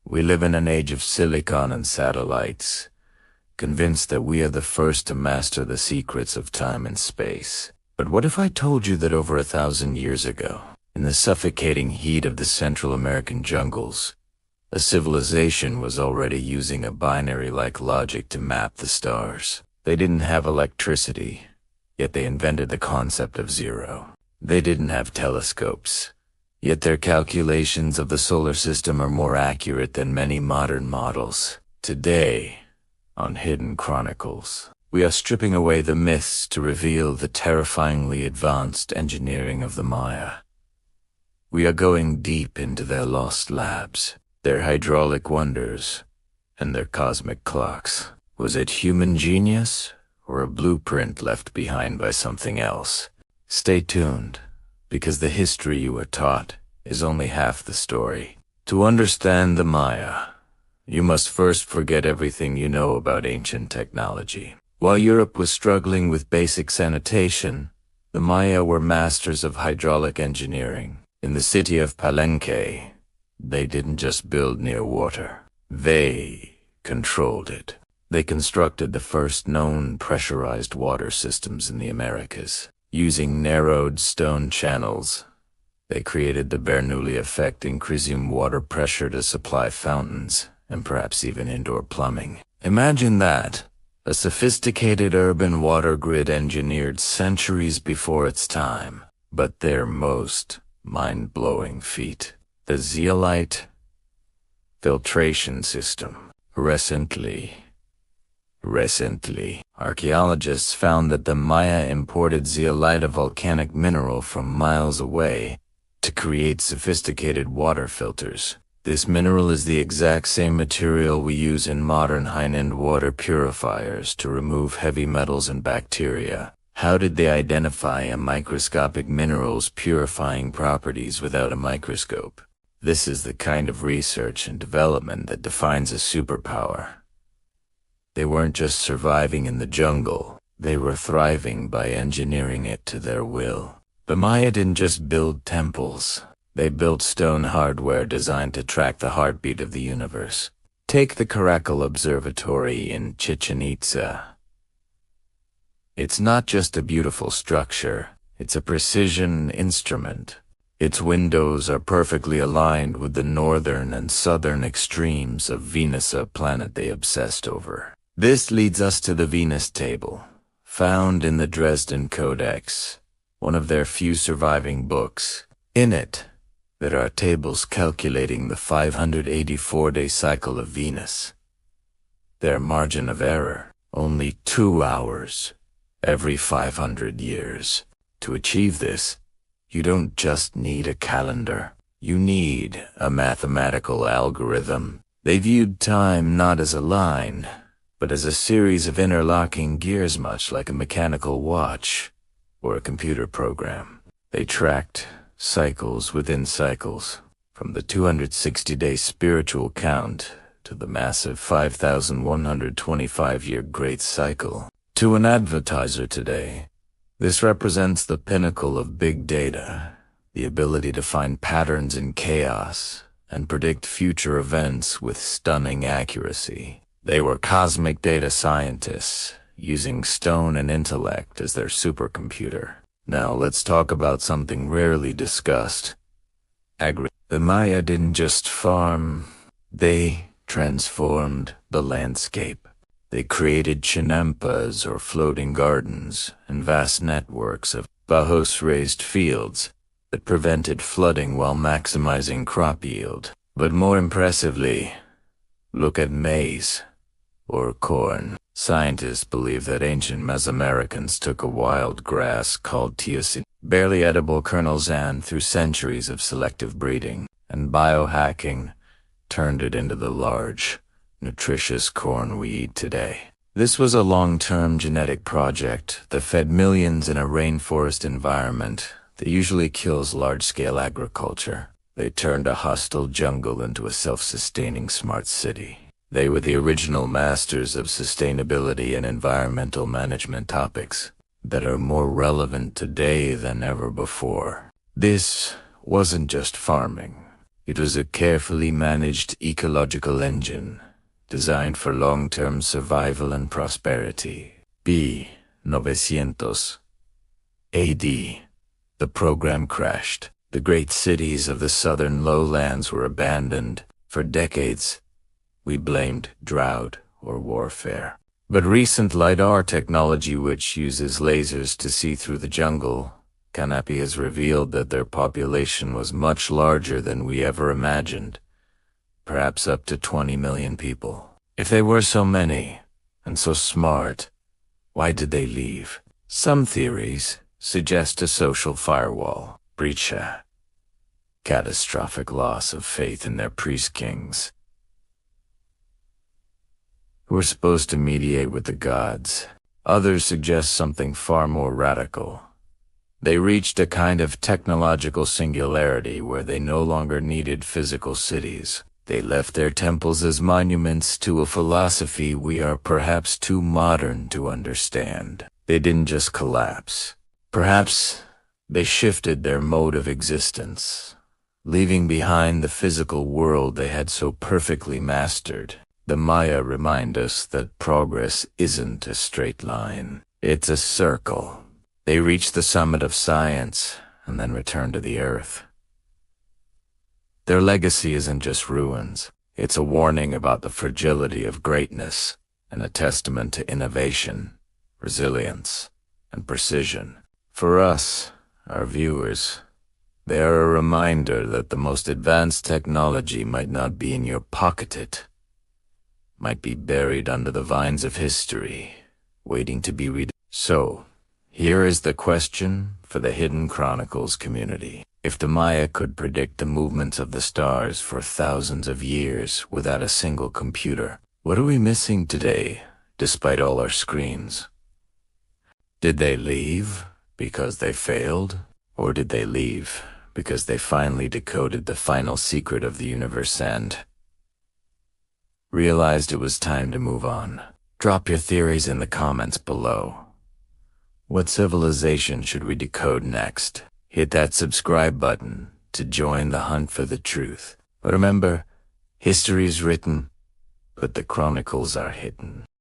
We live in an age of silicon and satellites, convinced that we are the first to master the secrets of time and space. But what if I told you that over 1,000 years ago, in the suffocating heat of the Central American jungles, a civilization was already using a binary-like logic to map the stars? They didn't have electricity, yet they invented the concept of zero. They didn't have telescopes, yet their calculations of the solar system are more accurate than many modern models. Today, on Hidden Chronicles, we are stripping away the myths to reveal the terrifyingly advanced engineering of the Maya. We are going deep into their lost labs, their hydraulic wonders, and their cosmic clocks. Was it human genius, or a blueprint left behind by something else? Stay tuned, because the history you are taught is only half the story. To understand the Maya, you must first forget everything you know about ancient technology. While Europe was struggling with basic sanitation, the Maya were masters of hydraulic engineering. In the city of Palenque, they didn't just build near water. They controlled it. They constructed the first known pressurized water systems in the Americas. Using narrowed stone channels, they created the Bernoulli effect, increasing water pressure to supply fountains and perhaps even indoor plumbing. Imagine that, a sophisticated urban water grid engineered centuries before its time. But their most mind-blowing feat, the zeolite filtration system. Recently, archaeologists found that the Maya imported zeolite, a volcanic mineral, from miles away to create sophisticated water filters. This mineral is the exact same material we use in modern high-end water purifiers to remove heavy metals and bacteria. How did they identify a microscopic mineral's purifying properties without a microscope? This is the kind of research and development that defines a superpower. They weren't just surviving in the jungle, they were thriving by engineering it to their will. The Maya didn't just build temples, they built stone hardware designed to track the heartbeat of the universe. Take the Caracal Observatory in Chichen Itza. It's not just a beautiful structure, it's a precision instrument. Its windows are perfectly aligned with the northern and southern extremes of Venus, a planet they obsessed over. This leads us to the Venus table, found in the Dresden Codex, one of their few surviving books. In it, there are tables calculating the 584-day cycle of Venus. Their margin of error, only 2 hours every 500 years. To achieve this, you don't just need a calendar. You need a mathematical algorithm. They viewed time not as a line, but as a series of interlocking gears, much like a mechanical watch or a computer program. They tracked cycles within cycles, from the 260-day spiritual count to the massive 5,125-year great cycle. To an advertiser today, this represents the pinnacle of big data, the ability to find patterns in chaos and predict future events with stunning accuracy. They were cosmic data scientists, using stone and intellect as their supercomputer. Now let's talk about something rarely discussed. The Maya didn't just farm, they transformed the landscape. They created chinampas, or floating gardens, and vast networks of bajos-raised fields that prevented flooding while maximizing crop yield. But more impressively, look at maize, or corn. Scientists believe that ancient Mesoamericans took a wild grass called teosinte, barely edible kernels, and through centuries of selective breeding and biohacking, turned it into the large, nutritious corn we eat today. This was a long-term genetic project that fed millions in a rainforest environment that usually kills large-scale agriculture. They turned a hostile jungle into a self-sustaining smart city. They were the original masters of sustainability and environmental management topics that are more relevant today than ever before. This wasn't just farming. It was a carefully managed ecological engine, designed for long-term survival and prosperity. B. 900 AD. The program crashed. The great cities of the southern lowlands were abandoned. For decades, we blamed drought or warfare. But recent LiDAR technology, which uses lasers to see through the jungle, Canopy has revealed that their population was much larger than we ever imagined, perhaps up to 20 million people. If they were so many, and so smart, why did they leave? Some theories suggest a social firewall, breach, catastrophic loss of faith in their priest-kings, who were supposed to mediate with the gods. Others suggest something far more radical. They reached a kind of technological singularity where they no longer needed physical cities. They left their temples as monuments to a philosophy we are perhaps too modern to understand. They didn't just collapse. Perhaps they shifted their mode of existence, leaving behind the physical world they had so perfectly mastered. The Maya remind us that progress isn't a straight line. It's a circle. They reach the summit of science and then return to the earth. Their legacy isn't just ruins. It's a warning about the fragility of greatness and a testament to innovation, resilience, and precision. For us, our viewers, they are a reminder that the most advanced technology might not be in your pocket, might be buried under the vines of history, waiting to be read. So, here is the question for the Hidden Chronicles community. If the Maya could predict the movements of the stars for thousands of years without a single computer, what are we missing today, despite all our screens? Did they leave because they failed? Or did they leave because they finally decoded the final secret of the universe and realized it was time to move on? Drop your theories in the comments below. What civilization should we decode next? Hit that subscribe button to join the hunt for the truth. But remember, history is written, but the chronicles are hidden.